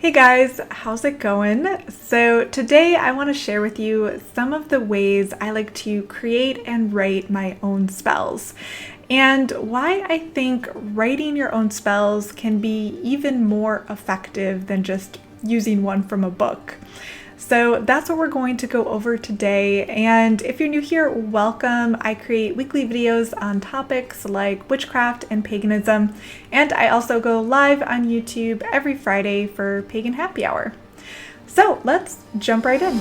Hey guys, how's it going? So today I want to share with you some of the ways I like to create and write my own spells, and why I think writing your own spells can be even more effective than just using one from a book. So that's what we're going to go over today. And if you're new here, welcome. I create weekly videos on topics like witchcraft and paganism. And I also go live on YouTube every Friday for Pagan Happy Hour. So let's jump right in.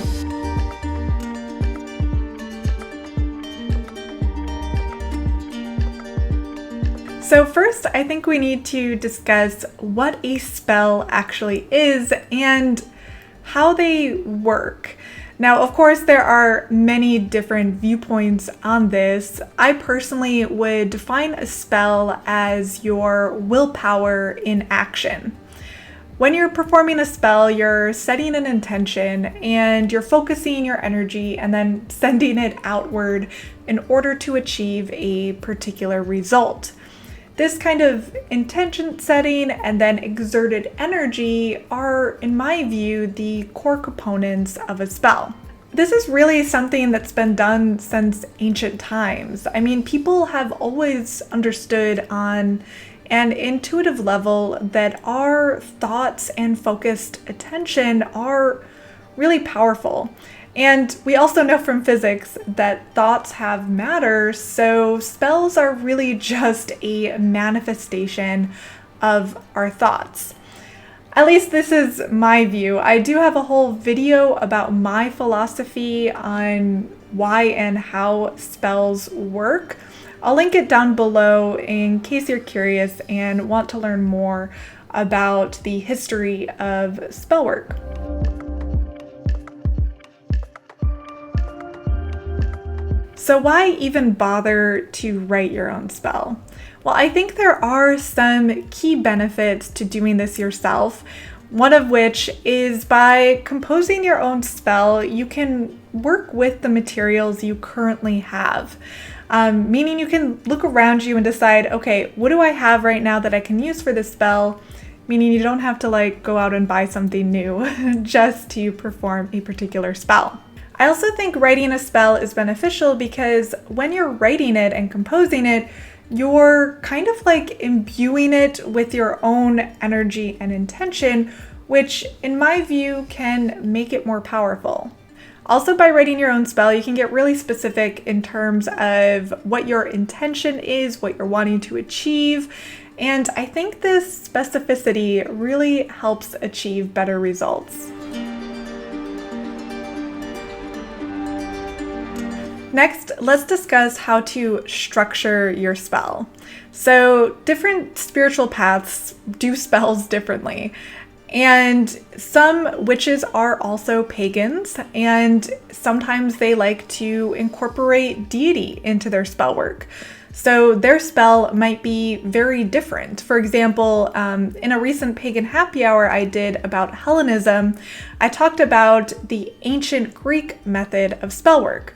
So first, I think we need to discuss what a spell actually is and how they work. Now, of course, there are many different viewpoints on this. I personally would define a spell as your willpower in action. When you're performing a spell, you're setting an intention and you're focusing your energy and then sending it outward in order to achieve a particular result. This kind of intention setting and then exerted energy are, in my view, the core components of a spell. This is really something that's been done since ancient times. I mean, people have always understood on an intuitive level that our thoughts and focused attention are really powerful. And we also know from physics that thoughts have matter, so spells are really just a manifestation of our thoughts. At least this is my view. I do have a whole video about my philosophy on why and how spells work. I'll link it down below in case you're curious and want to learn more about the history of spell work. So why even bother to write your own spell? Well, I think there are some key benefits to doing this yourself, one of which is by composing your own spell, you can work with the materials you currently have. Meaning you can look around you and decide, okay, what do I have right now that I can use for this spell? Meaning you don't have to go out and buy something new just to perform a particular spell. I also think writing a spell is beneficial because when you're writing it and composing it, you're kind of imbuing it with your own energy and intention, which in my view can make it more powerful. Also, by writing your own spell, you can get really specific in terms of what your intention is, what you're wanting to achieve, and I think this specificity really helps achieve better results. Next, let's discuss how to structure your spell. So different spiritual paths do spells differently, and some witches are also pagans, and sometimes they like to incorporate deity into their spell work. So their spell might be very different. For example, in a recent Pagan Happy Hour I did about Hellenism, I talked about the ancient Greek method of spell work.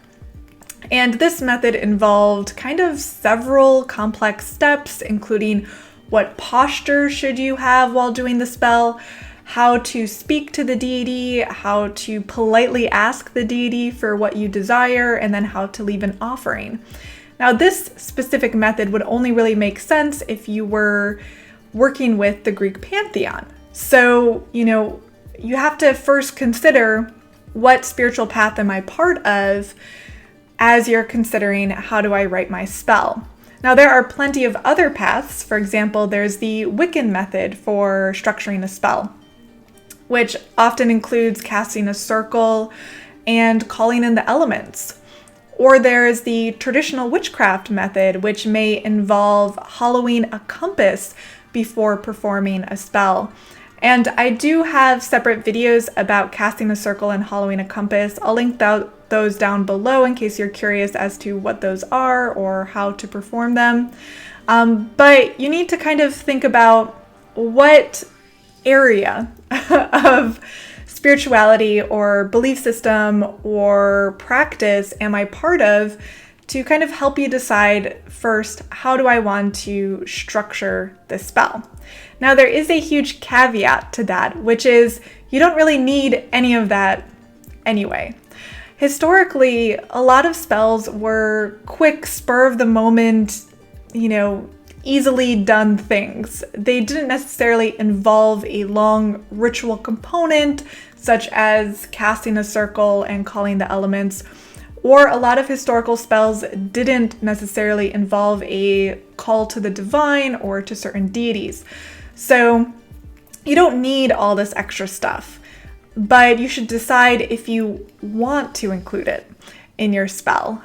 And this method involved kind of several complex steps, including what posture should you have while doing the spell, how to speak to the deity, how to politely ask the deity for what you desire, and then how to leave an offering. Now, this specific method would only really make sense if you were working with the Greek pantheon. So, you have to first consider what spiritual path am I part of as you're considering how do I write my spell. Now, there are plenty of other paths. For example, there's the Wiccan method for structuring a spell, which often includes casting a circle and calling in the elements. Or there's the traditional witchcraft method, which may involve hollowing a compass before performing a spell. And I do have separate videos about casting a circle and hollowing a compass. I'll link those down below in case you're curious as to what those are or how to perform them. But you need to kind of think about what area of spirituality or belief system or practice am I part of to kind of help you decide first, how do I want to structure this spell? Now, there is a huge caveat to that, which is you don't really need any of that anyway. Historically, a lot of spells were quick, spur of the moment, easily done things. They didn't necessarily involve a long ritual component, such as casting a circle and calling the elements, or a lot of historical spells didn't necessarily involve a call to the divine or to certain deities. So you don't need all this extra stuff, but you should decide if you want to include it in your spell,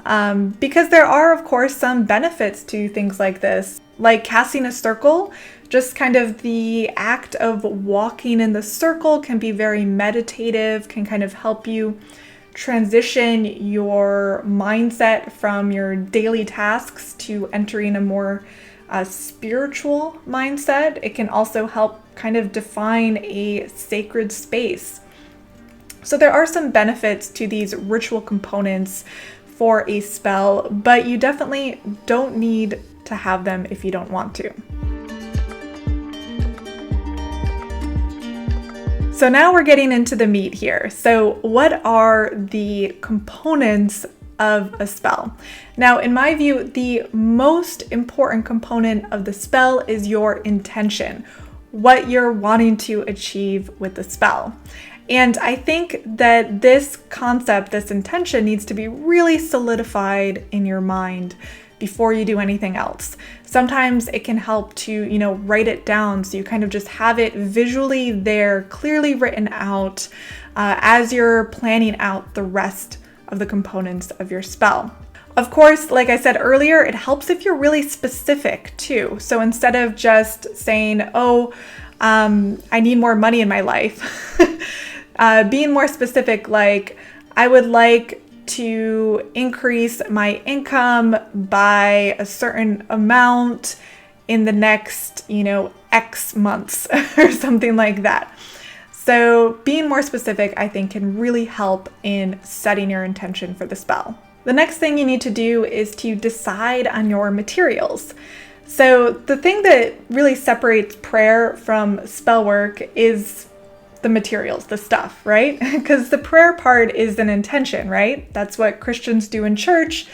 because there are, of course, some benefits to things like this, like casting a circle. Just kind of the act of walking in the circle can be very meditative, can kind of help you transition your mindset from your daily tasks to entering a more spiritual mindset. It can also help kind of define a sacred space. So there are some benefits to these ritual components for a spell, but you definitely don't need to have them if you don't want to. So now we're getting into the meat here. So what are the components of a spell? Now, in my view, the most important component of the spell is your intention, what you're wanting to achieve with the spell. And I think that this concept, this intention, needs to be really solidified in your mind before you do anything else. Sometimes it can help to, write it down so you kind of just have it visually there, clearly written out as you're planning out the rest of the components of your spell. Of course, like I said earlier, it helps if you're really specific too. So instead of just saying, I need more money in my life, being more specific, like I would like to increase my income by a certain amount in the next, X months or something like that. So being more specific, I think, can really help in setting your intention for the spell. The next thing you need to do is to decide on your materials. So the thing that really separates prayer from spell work is the materials, the stuff, right? Because the prayer part is an intention, right? That's what Christians do in church.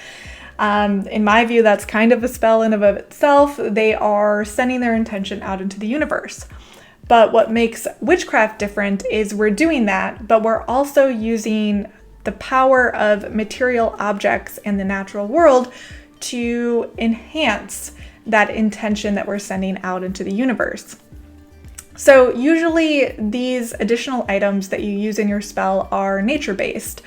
In my view, that's kind of a spell in and of itself. They are sending their intention out into the universe. But what makes witchcraft different is we're doing that, but we're also using the power of material objects in the natural world to enhance that intention that we're sending out into the universe. So usually these additional items that you use in your spell are nature-based,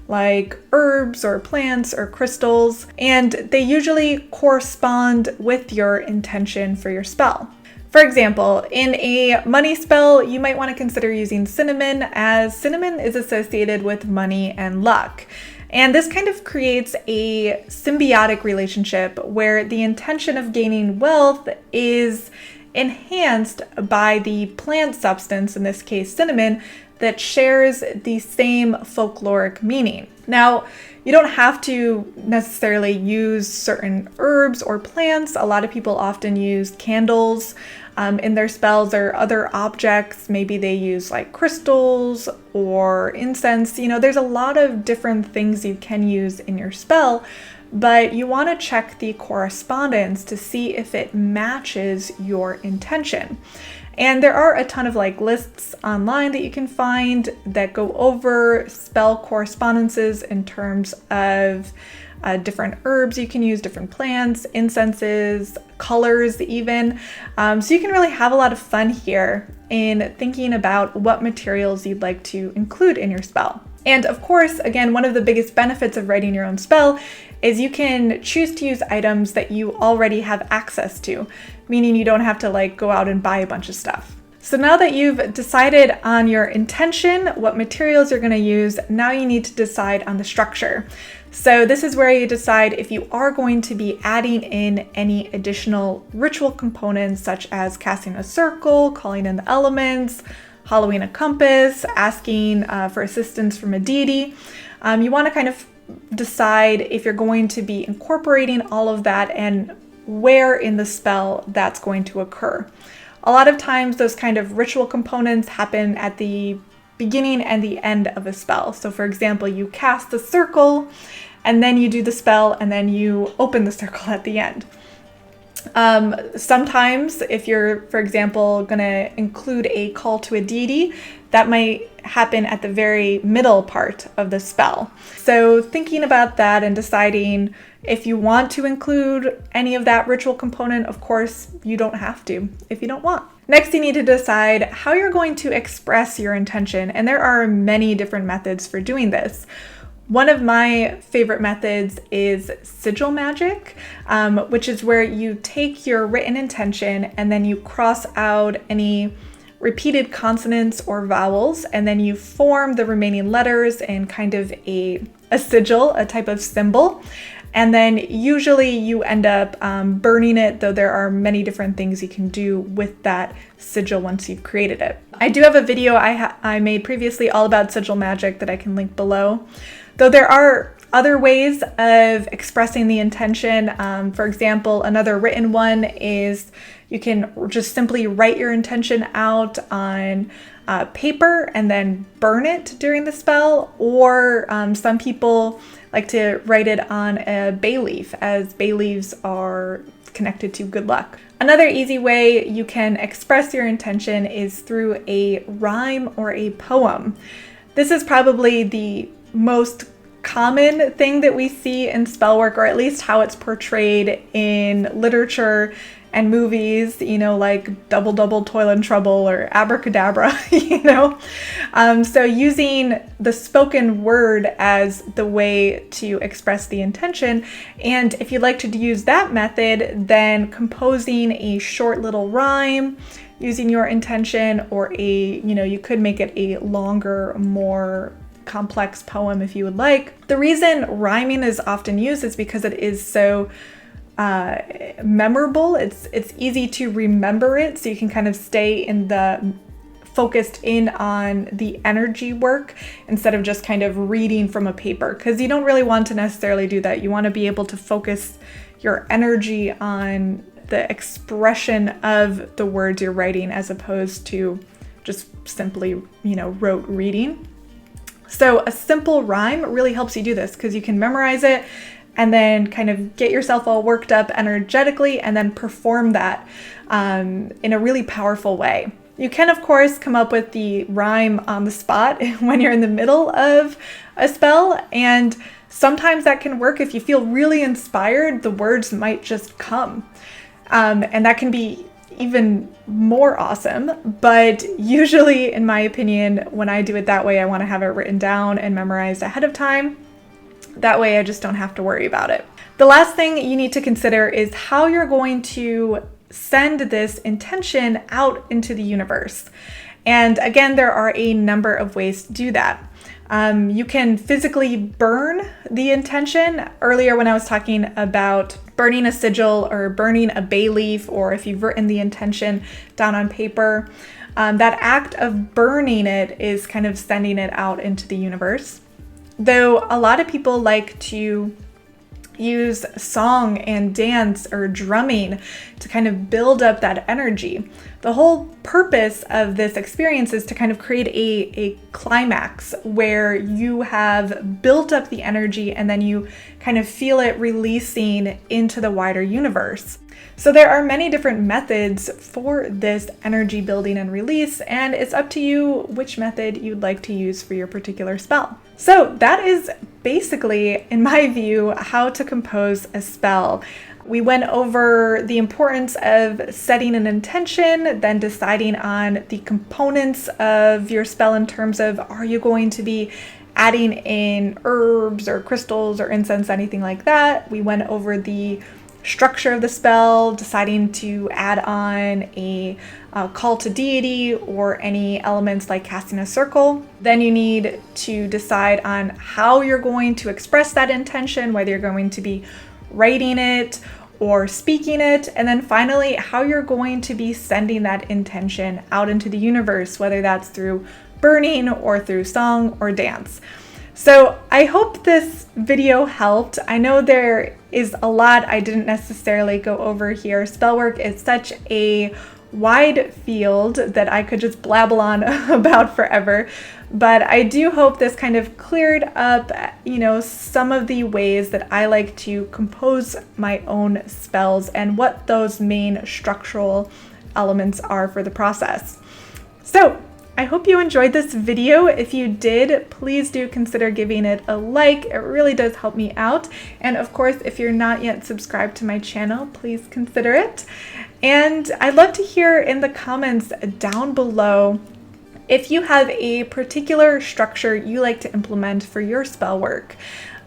like herbs or plants or crystals, and they usually correspond with your intention for your spell. For example, in a money spell, you might want to consider using cinnamon, as cinnamon is associated with money and luck. And this kind of creates a symbiotic relationship where the intention of gaining wealth is enhanced by the plant substance, in this case cinnamon, that shares the same folkloric meaning. Now, you don't have to necessarily use certain herbs or plants. A lot of people often use candles in their spells or other objects. Maybe they use like crystals or incense. There's a lot of different things you can use in your spell, but you want to check the correspondence to see if it matches your intention. And there are a ton of lists online that you can find that go over spell correspondences in terms of different herbs you can use, different plants, incenses, colors even. So you can really have a lot of fun here in thinking about what materials you'd like to include in your spell. And of course, again, one of the biggest benefits of writing your own spell is you can choose to use items that you already have access to, meaning you don't have to go out and buy a bunch of stuff. So now that you've decided on your intention, what materials you're going to use, now you need to decide on the structure. So this is where you decide if you are going to be adding in any additional ritual components, such as casting a circle, calling in the elements, hollowing a compass, asking for assistance from a deity. You want to kind of decide if you're going to be incorporating all of that and where in the spell that's going to occur. A lot of times those kind of ritual components happen at the beginning and the end of a spell. So for example, you cast the circle and then you do the spell and then you open the circle at the end. Sometimes if you're, for example, going to include a call to a deity, that might happen at the very middle part of the spell. So thinking about that and deciding if you want to include any of that ritual component, of course, you don't have to if you don't want. Next, you need to decide how you're going to express your intention, and there are many different methods for doing this. One of my favorite methods is sigil magic, which is where you take your written intention and then you cross out any repeated consonants or vowels, and then you form the remaining letters in kind of a sigil, a type of symbol. And then usually you end up burning it, though there are many different things you can do with that sigil once you've created it. I do have a video I made previously all about sigil magic that I can link below. Though there are other ways of expressing the intention. For example, another written one is you can just simply write your intention out on paper and then burn it during the spell, or some people like to write it on a bay leaf, as bay leaves are connected to good luck. Another easy way you can express your intention is through a rhyme or a poem. This is probably the most common thing that we see in spell work, or at least how it's portrayed in literature and movies, like Double Double Toil and Trouble or Abracadabra, So using the spoken word as the way to express the intention. And if you'd like to use that method, then composing a short little rhyme using your intention, or you could make it a longer, more complex poem if you would like. The reason rhyming is often used is because it is so memorable. It's easy to remember it, so you can kind of stay focused in on the energy work instead of just kind of reading from a paper, because you don't really want to necessarily do that. You want to be able to focus your energy on the expression of the words you're writing, as opposed to just simply, rote reading. So a simple rhyme really helps you do this, because you can memorize it and then kind of get yourself all worked up energetically and then perform that in a really powerful way. You can, of course, come up with the rhyme on the spot when you're in the middle of a spell, and sometimes that can work. If you feel really inspired, the words might just come, and that can be even more awesome. But usually, in my opinion, when I do it that way, I want to have it written down and memorized ahead of time. That way I just don't have to worry about it. The last thing you need to consider is how you're going to send this intention out into the universe. And again, there are a number of ways to do that. You can physically burn the intention. Earlier when I was talking about burning a sigil or burning a bay leaf, or if you've written the intention down on paper, that act of burning it is kind of sending it out into the universe. Though a lot of people like to use song and dance or drumming to kind of build up that energy. The whole purpose of this experience is to kind of create a climax where you have built up the energy and then you kind of feel it releasing into the wider universe. So there are many different methods for this energy building and release, and it's up to you which method you'd like to use for your particular spell. So that is basically, in my view, how to compose a spell. We went over the importance of setting an intention, then deciding on the components of your spell in terms of, are you going to be adding in herbs or crystals or incense, anything like that. We went over the structure of the spell, deciding to add on a call to deity or any elements like casting a circle. Then you need to decide on how you're going to express that intention, whether you're going to be writing it or speaking it, and then finally how you're going to be sending that intention out into the universe, whether that's through burning or through song or dance. So I hope this video helped. I know there is a lot I didn't necessarily go over here. Spellwork is such a wide field that I could just blabble on about forever. But I do hope this kind of cleared up, some of the ways that I like to compose my own spells and what those main structural elements are for the process. So I hope you enjoyed this video. If you did, please do consider giving it a like. It really does help me out. And of course, if you're not yet subscribed to my channel, please consider it. And I'd love to hear in the comments down below if you have a particular structure you like to implement for your spell work.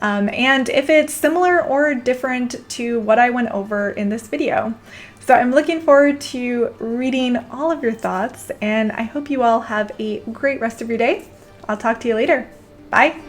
And if it's similar or different to what I went over in this video. So I'm looking forward to reading all of your thoughts, and I hope you all have a great rest of your day. I'll talk to you later. Bye.